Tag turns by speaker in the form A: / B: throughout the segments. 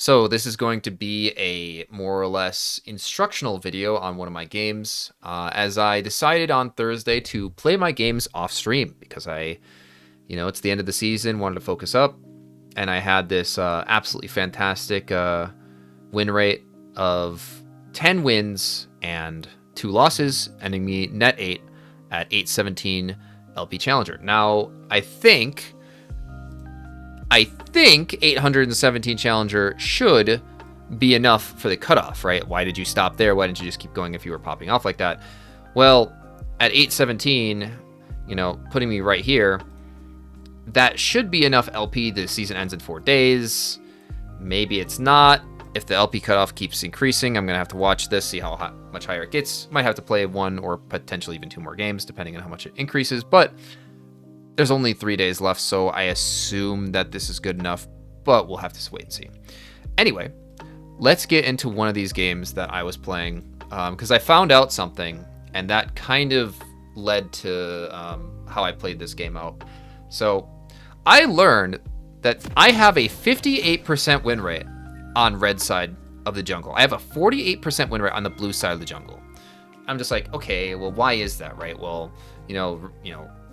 A: So this is going to be a more or less instructional video on one of my games, as I decided on Thursday to play my games off stream because it's the end of the season, wanted to focus up, and I had this absolutely fantastic win rate of 10 wins and 2 losses, ending me net 8 at 817 LP Challenger. Now, I think 817 Challenger should be enough for the cutoff, right? Why did you stop there? Why didn't you just keep going if you were popping off like that? Well, at 817, putting me right here, that should be enough LP. The season ends in 4 days. Maybe it's not. If the LP cutoff keeps increasing, I'm going to have to watch this, see how much higher it gets. Might have to play 1 or potentially even 2 more games, depending on how much it increases. But there's only 3 days left, so I assume that this is good enough, but we'll have to wait and see. Anyway, let's get into one of these games that I was playing, because I found out something, and that kind of led to how I played this game out. So I learned that I have a 58% win rate on red side of the jungle. I have a 48% win rate on the blue side of the jungle. I'm just like, okay, well, why is that, right? Well,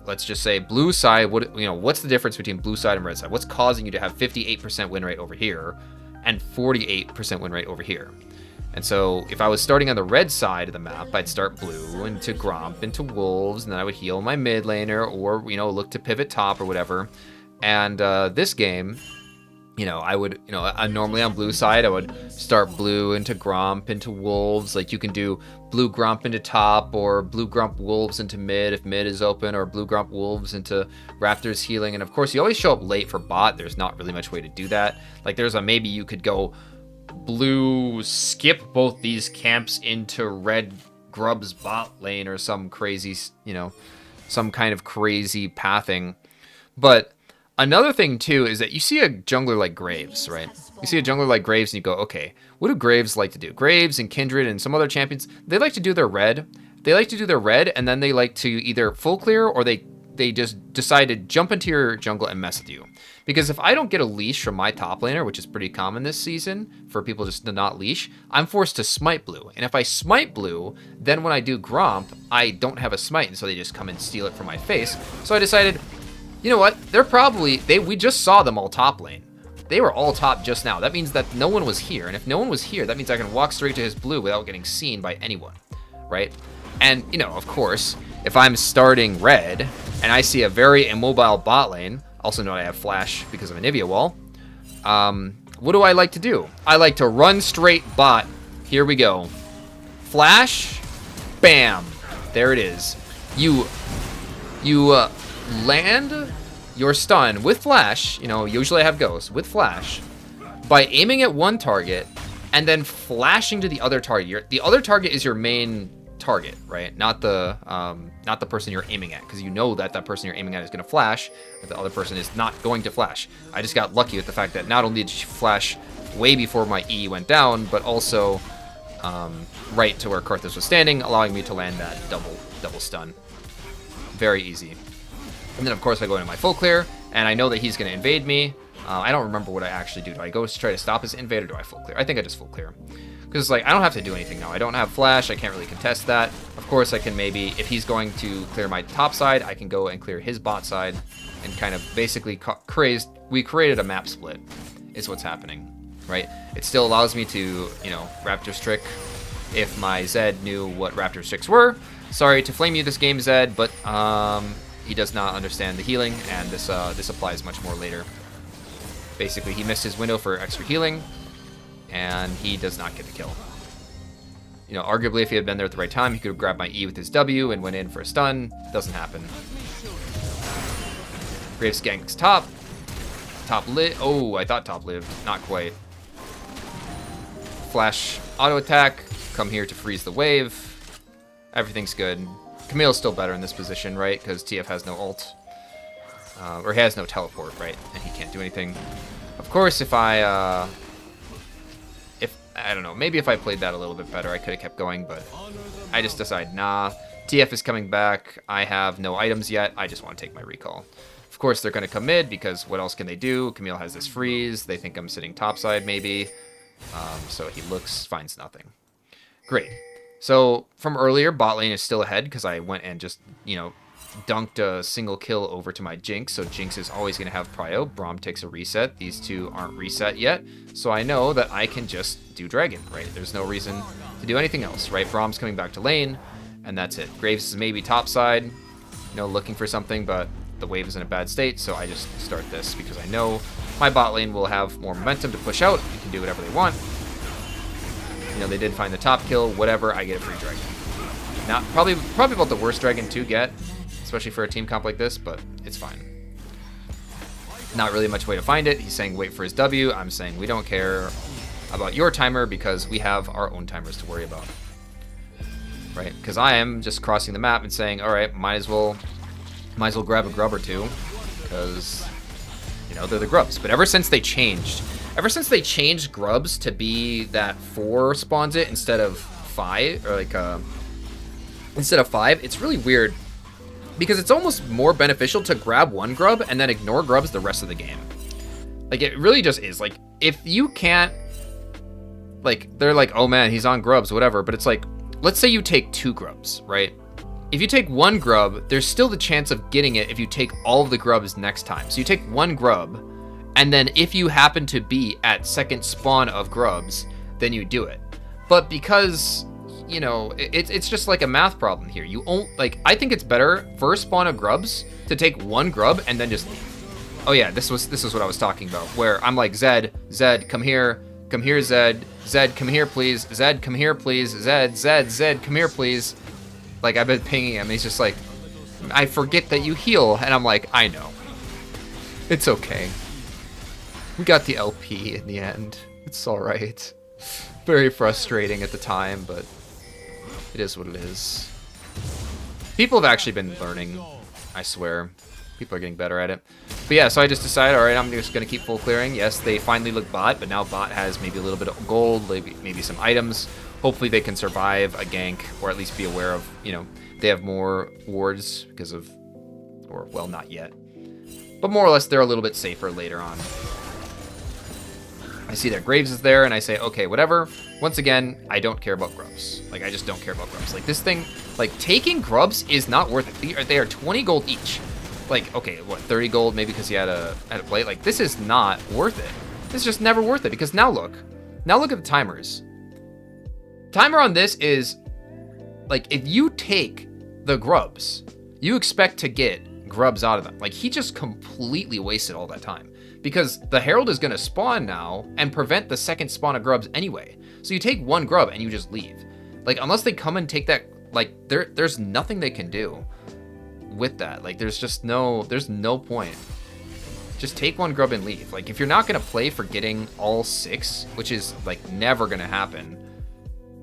A: let's just say blue side, what's the difference between blue side and red side? What's causing you to have 58% win rate over here and 48% win rate over here? And so if I was starting on the red side of the map, I'd start blue into Grump, into Wolves, and then I would heal my mid laner or, look to pivot top or whatever. And this game, I would, normally on blue side, I would start blue into Grump, into Wolves. Like you can do blue Grump into top or blue Grump Wolves into mid if mid is open, or blue Grump Wolves into Raptors healing. And of course, you always show up late for bot. There's not really much way to do that. Like maybe you could go blue, skip both these camps into red Grub's bot lane or some crazy, some kind of crazy pathing. But another thing, too, is that you see a jungler like Graves, right? You see a jungler like Graves, and you go, okay, what do Graves like to do? Graves and Kindred and some other champions, they like to do their red. They like to do their red, and then they like to either full clear or they just decide to jump into your jungle and mess with you. Because if I don't get a leash from my top laner, which is pretty common this season for people just to not leash, I'm forced to smite blue. And if I smite blue, then when I do Gromp, I don't have a smite, and so they just come and steal it from my face. So I decided, you know what? We just saw them all top lane. They were all top just now. That means that no one was here. And if no one was here, that means I can walk straight to his blue without getting seen by anyone, right? And, of course, if I'm starting red and I see a very immobile bot lane, also know I have flash because of an Anivia wall, what do I like to do? I like to run straight bot. Here we go. Flash. Bam. There it is. You land your stun with flash, usually I have ghost, with flash, by aiming at one target and then flashing to the other target. The other target is your main target, right? Not the person you're aiming at, because that person you're aiming at is going to flash, but the other person is not going to flash. I just got lucky with the fact that not only did she flash way before my E went down, but also right to where Karthus was standing, allowing me to land that double stun. Very easy. And then, of course, I go into my full clear, and I know that he's going to invade me. I don't remember what I actually do. Do I go try to stop his invade, or do I full clear? I think I just full clear. Because, I don't have to do anything now. I don't have flash. I can't really contest that. Of course, I can maybe, if he's going to clear my top side, I can go and clear his bot side and kind of basically we created a map split is what's happening, right? It still allows me to, Raptor's Trick if my Zed knew what Raptor's Tricks were. Sorry to flame you this game, Zed, but, he does not understand the healing, and this applies much more later. Basically, he missed his window for extra healing, and he does not get the kill. Arguably, if he had been there at the right time, he could have grabbed my E with his W and went in for a stun. Doesn't happen. Graves ganks top. Top lit. Oh, I thought top lived. Not quite. Flash auto attack. Come here to freeze the wave. Everything's good. Camille's still better in this position, right? Because TF has no ult. Or he has no teleport, right? And he can't do anything. Of course, if I don't know, maybe if I played that a little bit better, I could have kept going, but I just decided, nah. TF is coming back. I have no items yet. I just want to take my recall. Of course, they're going to come mid because what else can they do? Camille has this freeze. They think I'm sitting topside maybe. So he looks, finds nothing. Great. So from earlier, bot lane is still ahead because I went and just, you know, dunked a single kill over to my Jinx. So Jinx is always going to have prio. Braum takes a reset. These two aren't reset yet. So I know that I can just do Dragon, right? There's no reason to do anything else, right? Braum's coming back to lane, and that's it. Graves is maybe topside, you know, looking for something, but the wave is in a bad state, so I just start this because I know my bot lane will have more momentum to push out. You can do whatever they want. You know, they did find the top kill, whatever, I get a free dragon. Now, probably about the worst dragon to get, especially for a team comp like this, but it's fine. Not really much way to find it. He's saying wait for his W. I'm saying we don't care about your timer because we have our own timers to worry about. Right? Because I am just crossing the map and saying, all right, might as well grab a grub or two because, you know, they're the grubs. But ever since they changed grubs to be that 4 spawns it instead of 5, or like instead of 5, it's really weird because it's almost more beneficial to grab 1 grub and then ignore grubs the rest of the game. Like, it really just is. Like, if you can't, like, they're like, oh man, he's on grubs, whatever, but it's like, let's say you take 2 grubs, right? If you take 1 grub, there's still the chance of getting it if you take all of the grubs next time. So you take 1 grub, and then if you happen to be at second spawn of grubs, then you do it. But because, you know, it's just like a math problem here. You won't, like, I think it's better first spawn of grubs to take 1 grub and then just leave. Oh yeah, this was what I was talking about, where I'm like, Zed, come here, Zed, come here, please, Zed, come here, please, Zed, come here, please. Like, I've been pinging him, and he's just like, I forget that you heal, and I'm like, I know. It's okay. We got the LP in the end. It's alright. Very frustrating at the time, but it is what it is. People have actually been learning, I swear. People are getting better at it. But yeah, so I just decided, alright, I'm just going to keep full clearing. Yes, they finally look bot, but now bot has maybe a little bit of gold, maybe some items. Hopefully they can survive a gank, or at least be aware of, you know, they have more wards because of, or, well, not yet. But more or less, they're a little bit safer later on. I see that Graves is there, and I say, okay, whatever. Once again, I don't care about grubs. Like, I just don't care about grubs. Like, this thing, like, taking grubs is not worth it. They are 20 gold each. Like, okay, what, 30 gold maybe because he had a plate? Like, this is not worth it. This is just never worth it, because now look at the timers. Timer on this is, like, if you take the grubs, you expect to get grubs out of them. Like, he just completely wasted all that time because the Herald is going to spawn now and prevent the second spawn of grubs anyway. So you take 1 grub and you just leave. Like, unless they come and take that, like, there's nothing they can do with that. Like, there's no point. Just take 1 grub and leave. Like, if you're not going to play for getting all 6, which is, like, never going to happen,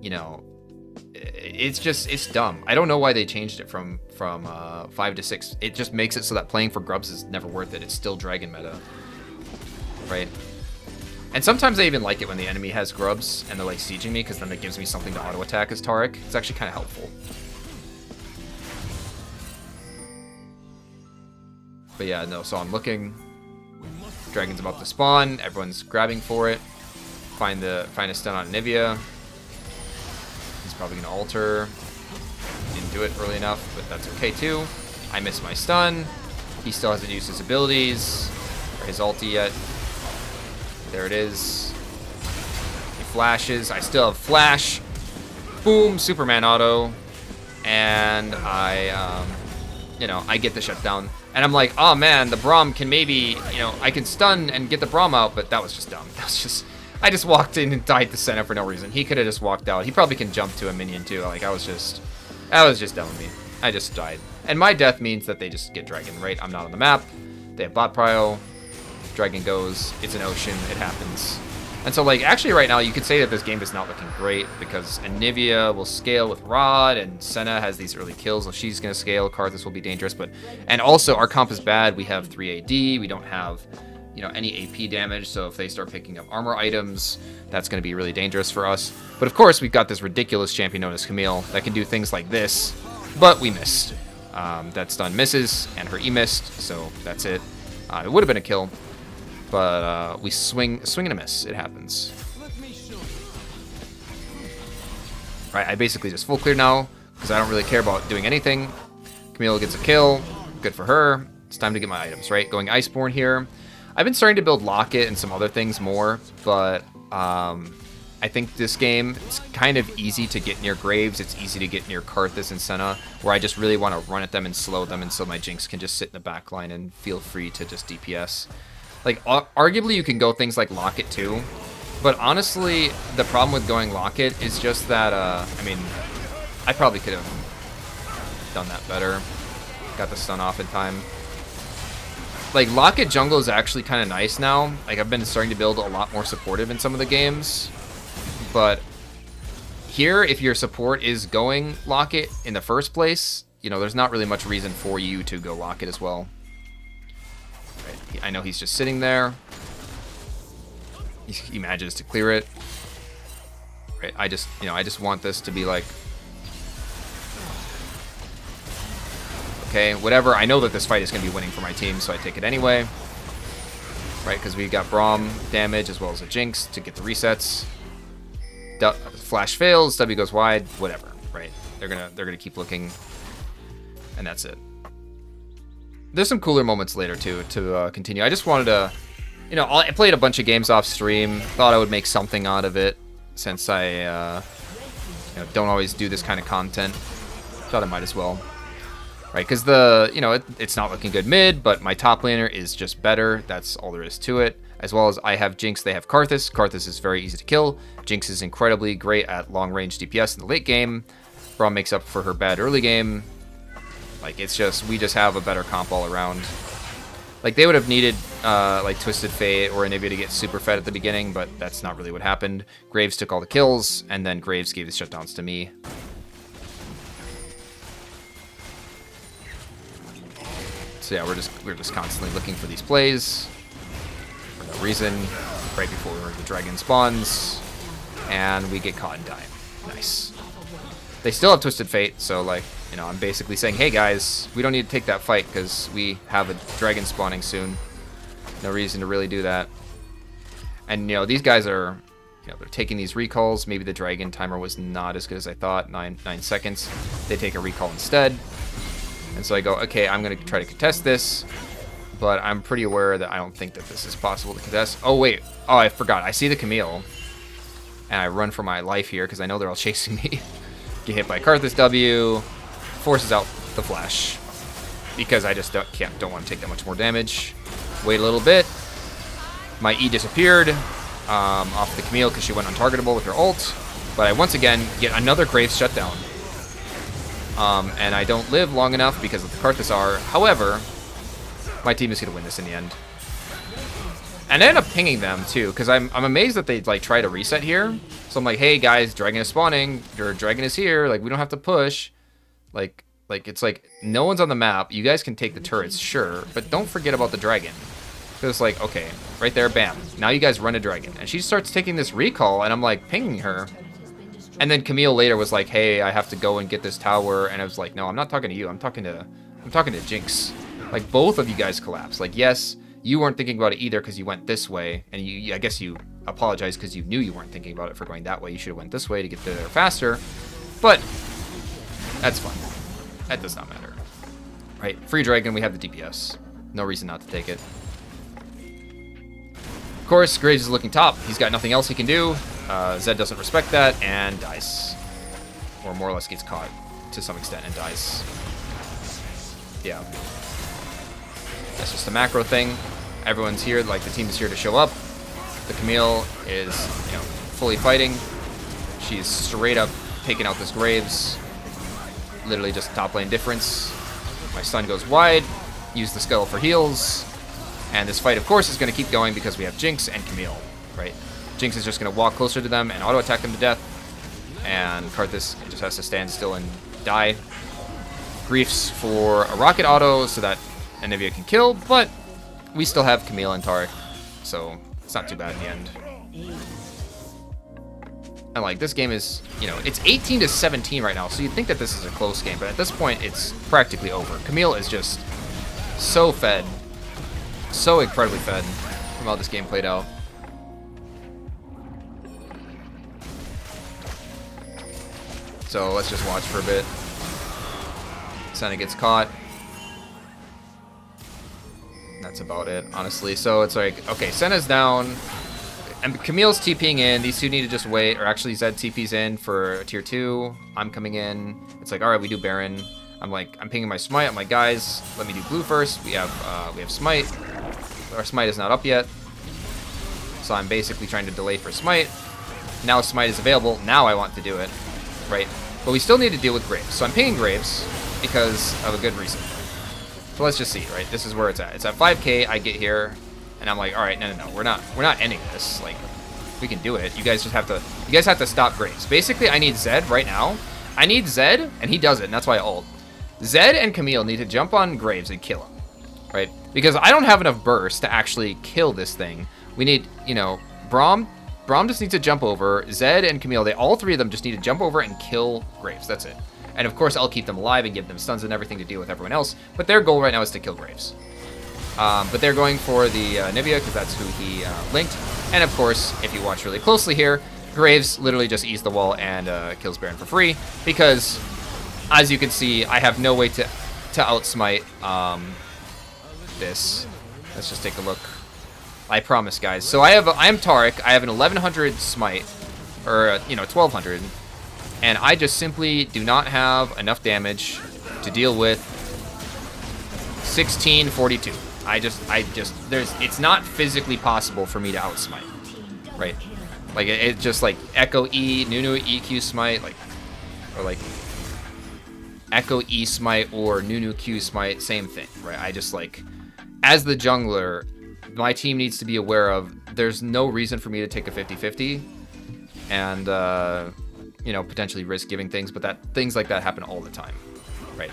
A: you know, it's dumb. I don't know why they changed it from 5 to 6. It just makes it so that playing for grubs is never worth it. It's still dragon meta, right? And sometimes I even like it when the enemy has grubs and they're like sieging me, because then it gives me something to auto attack as Taric. It's actually kind of helpful. But yeah, no. So I'm looking. Dragon's about to spawn. Everyone's grabbing for it. Find a stun on Nivea. He's probably going to alter. Didn't do it early enough, but that's okay too. I missed my stun. He still hasn't used his abilities or his ulti yet. There it is. He flashes. I still have flash. Boom, Superman auto. And you know, I get the shutdown. And I'm like, oh man, the Braum can maybe, you know, I can stun and get the Braum out, but that was just dumb. That was just, I just walked in and died to Senna for no reason. He could have just walked out. He probably can jump to a minion too. Like, that was just dumb of me. I just died. And my death means that they just get Dragon, right? I'm not on the map. They have bot prio. Dragon goes. It's an ocean. It happens. And so, like, actually right now, you could say that this game is not looking great because Anivia will scale with Rod, and Senna has these early kills, so she's going to scale. Karthus will be dangerous, and also our comp is bad. We have 3 AD. We don't have, you know, any AP damage, so if they start picking up armor items, that's going to be really dangerous for us. But of course, we've got this ridiculous champion known as Camille that can do things like this, but we missed. That stun misses, and her E missed, so that's it. It would have been a kill, but we swing and a miss. It happens. Right, I basically just full clear now, because I don't really care about doing anything. Camille gets a kill. Good for her. It's time to get my items, right? Going Iceborne here. I've been starting to build Locket and some other things more, but I think this game, it's kind of easy to get near Graves. It's easy to get near Karthus and Senna, where I just really want to run at them and slow them, and so my Jinx can just sit in the back line and feel free to just DPS. Like, arguably you can go things like Locket too, but honestly, the problem with going Locket is just that, I mean, I probably could have done that better. Got the stun off in time. Like, Locket jungle is actually kind of nice now. Like, I've been starting to build a lot more supportive in some of the games. But here, if your support is going Locket in the first place, you know, there's not really much reason for you to go Locket as well. Right. I know he's just sitting there. He manages to clear it. Right. I just want this to be like, okay, whatever. I know that this fight is going to be winning for my team, so I take it anyway. Right, because we got Braum damage as well as a Jinx to get the resets. Flash fails, W goes wide, whatever. Right, they're gonna keep looking, and that's it. There's some cooler moments later too to continue. I just wanted to, you know, I played a bunch of games off stream. Thought I would make something out of it since I you know, don't always do this kind of content. Thought I might as well. Right, because it's not looking good mid, but my top laner is just better. That's all there is to it. As well as I have Jinx, they have Karthus. Karthus is very easy to kill. Jinx is incredibly great at long-range DPS in the late game. Braum makes up for her bad early game. Like, it's just, we just have a better comp all around. Like, they would have needed, like, Twisted Fate or Anivia to get super fed at the beginning, but that's not really what happened. Graves took all the kills, and then Graves gave the shutdowns to me. So yeah, we're just constantly looking for these plays for no reason. Right before the dragon spawns, and we get caught and die. Nice. They still have Twisted Fate, so like, you know, I'm basically saying, hey guys, we don't need to take that fight because we have a dragon spawning soon. No reason to really do that. And you know, these guys are, you know, they're taking these recalls. Maybe the dragon timer was not as good as I thought. 9 seconds. They take a recall instead. And so I go, okay, I'm going to try to contest this, but I'm pretty aware that I don't think that this is possible to contest. Oh, wait. Oh, I forgot. I see the Camille, and I run for my life here because I know they're all chasing me. Get hit by Karthus W, forces out the flash because I just don't want to take that much more damage. Wait a little bit. My E disappeared off the Camille because she went untargetable with her ult, but I once again get another Graves shutdown. And I don't live long enough because of the Karthus R. However, my team is going to win this in the end. And I end up pinging them, too, because I'm amazed that they, like, try to reset here. So I'm like, hey, guys, dragon is spawning. Your dragon is here. Like, we don't have to push. Like it's like, no one's on the map. You guys can take the turrets, sure, but don't forget about the dragon. So it's like, okay, right there, bam. Now you guys run a dragon. And she starts taking this recall, and I'm, like, pinging her. And then Camille later was like, hey, I have to go and get this tower. And I was like, no, I'm not talking to you. I'm talking to Jinx. Like, both of you guys collapsed. Like, yes, you weren't thinking about it either because you went this way. And I guess you apologized because you knew you weren't thinking about it for going that way. You should have went this way to get there faster. But that's fine. That does not matter. Right? Free dragon, we have the DPS. No reason not to take it. Of course, Graves is looking top. He's got nothing else he can do. Zed doesn't respect that and dies. Or more or less gets caught to some extent and dies. Yeah. That's just a macro thing. Everyone's here, like the team is here to show up. The Camille is, you know, fully fighting. She's straight up taking out this Graves. Literally just top lane difference. My stun goes wide. Use the scuttle for heals. And this fight, of course, is going to keep going because we have Jinx and Camille, right? Jinx is just going to walk closer to them and auto-attack them to death. And Karthus just has to stand still and die. Griefs for a rocket auto so that Anivia can kill, but we still have Camille and Taric, so it's not too bad in the end. And like this game is, you know, it's 18-17 right now, so you'd think that this is a close game, but at this point it's practically over. Camille is just so fed, so incredibly fed from how this game played out. So let's just watch for a bit. Senna gets caught. That's about it, honestly. So it's like, okay, Senna's down. And Camille's TPing in. These two need to just wait. Or actually, Zed TP's in for tier 2. I'm coming in. It's like, all right, we do Baron. I'm like, I'm pinging my smite. I'm like, guys, let me do blue first. We have smite. Our smite is not up yet. So I'm basically trying to delay for smite. Now smite is available. Now I want to do it, right? But we still need to deal with Graves. So I'm pinging Graves because of a good reason. So let's just see, right? This is where it's at. It's at 5k. I get here. And I'm like, all right, no, we're not ending this. Like, we can do it. You guys have to stop Graves. Basically, I need Zed right now. I need Zed, and he does it, and that's why I ult. Zed and Camille need to jump on Graves and kill him, right? Because I don't have enough burst to actually kill this thing. We need, you know, Braum just needs to jump over. Zed and Camille, all three of them just need to jump over and kill Graves. That's it. And of course, I'll keep them alive and give them stuns and everything to deal with everyone else. But their goal right now is to kill Graves. But they're going for the Nivea because that's who he linked. And of course, if you watch really closely here, Graves literally just eats the wall and kills Baron for free. Because, as you can see, I have no way to outsmite this. Let's just take a look. I promise, guys. So I am Taric. I have an 1100 smite, or you know, 1200, and I just simply do not have enough damage to deal with 1642. It's not physically possible for me to outsmite, right? Like it's just like Echo E, Nunu EQ smite, like, or like Echo E smite or Nunu Q smite, same thing, right? I just like, as the jungler, my team needs to be aware of there's no reason for me to take a 50-50 and you know, potentially risk giving things, but things like that happen all the time, right?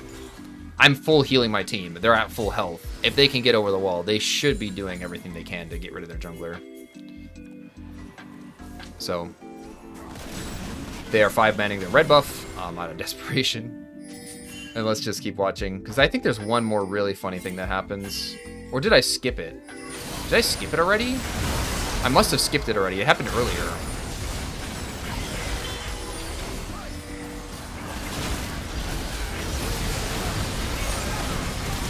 A: I'm full healing my team. They're at full health. If they can get over the wall, they should be doing everything they can to get rid of their jungler. So they are 5-manning their red buff out of desperation. And let's just keep watching, because I think there's one more really funny thing that happens. Or did I skip it? Did I skip it already? I must have skipped it already. It happened earlier.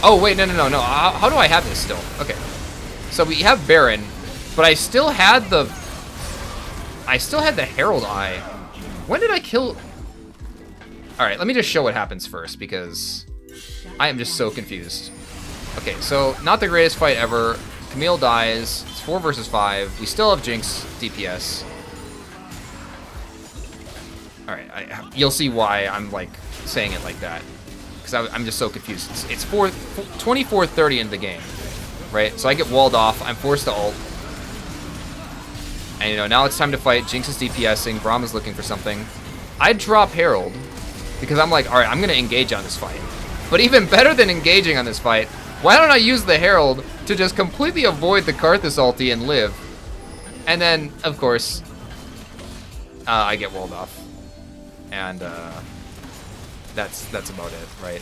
A: Oh, wait, no. How do I have this still? Okay. So we have Baron, but I still had the Herald Eye. When did I kill? All right, let me just show what happens first, because I am just so confused. Okay, so not the greatest fight ever. Camille dies. It's 4 versus 5. We still have Jinx DPS. All right, you'll see why I'm like saying it like that, because I'm just so confused. It's 24:30 in the game, right? So I get walled off. I'm forced to ult. And, you know, now it's time to fight. Jinx is DPSing. Braum is looking for something. I drop Herald because I'm like, all right, I'm going to engage on this fight. But even better than engaging on this fight, why don't I use the Herald to just completely avoid the Karthus ulti and live? And then, of course, I get walled off. And that's about it, right?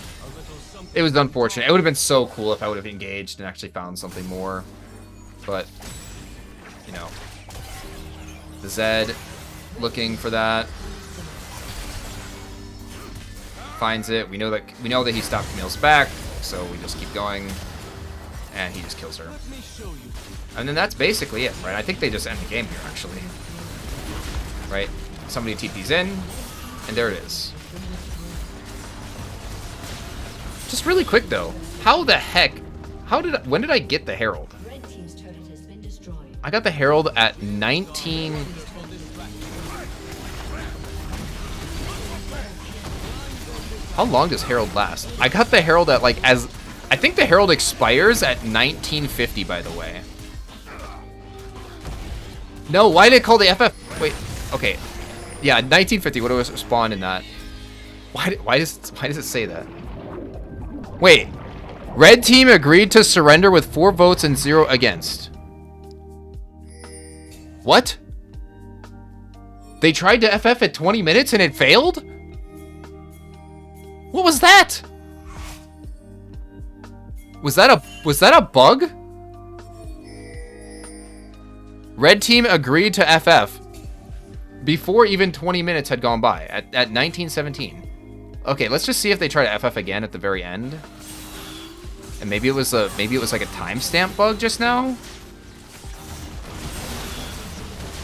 A: It was unfortunate. It would have been so cool if I would have engaged and actually found something more. But, you know, the Zed looking for that. Finds it. We know that he stopped Camille's back, so we just keep going, and he just kills her. And then that's basically it, right? I think they just end the game here, actually. Right? Somebody TP's in, and there it is. Just really quick though, how the heck? When did I get the Herald? I got the Herald at 19. How long does Herald last? I got the Herald at like I think the Herald expires at 1950, by the way. No, why did it call the FF? Wait, okay. Yeah, 1950, what do I spawn in that? Why does it say that? Wait, red team agreed to surrender with 4 votes and 0 against. What? They tried to FF at 20 minutes and it failed? What was that? Was that a bug? Red team agreed to FF before even 20 minutes had gone by at 1917. Okay, let's just see if they try to FF again at the very end. And maybe it was like a timestamp bug just now.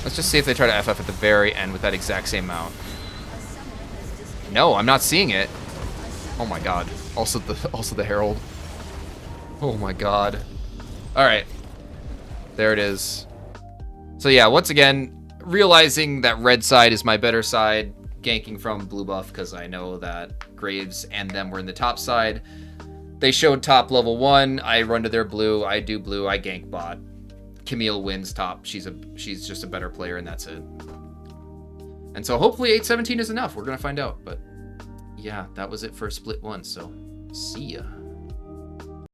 A: Let's just see if they try to FF at the very end with that exact same mount. No, I'm not seeing it. Oh my god. Also the Herald. Oh my god. Alright. There it is. So yeah, once again, realizing that red side is my better side, ganking from blue buff because I know that Graves and them were in the top side. They showed top level 1, I run to their blue, I do blue, I gank bot. Camille wins top. She's just a better player, and that's it. And so hopefully 817 is enough. We're gonna find out. But yeah, that was it for split 1. So see ya.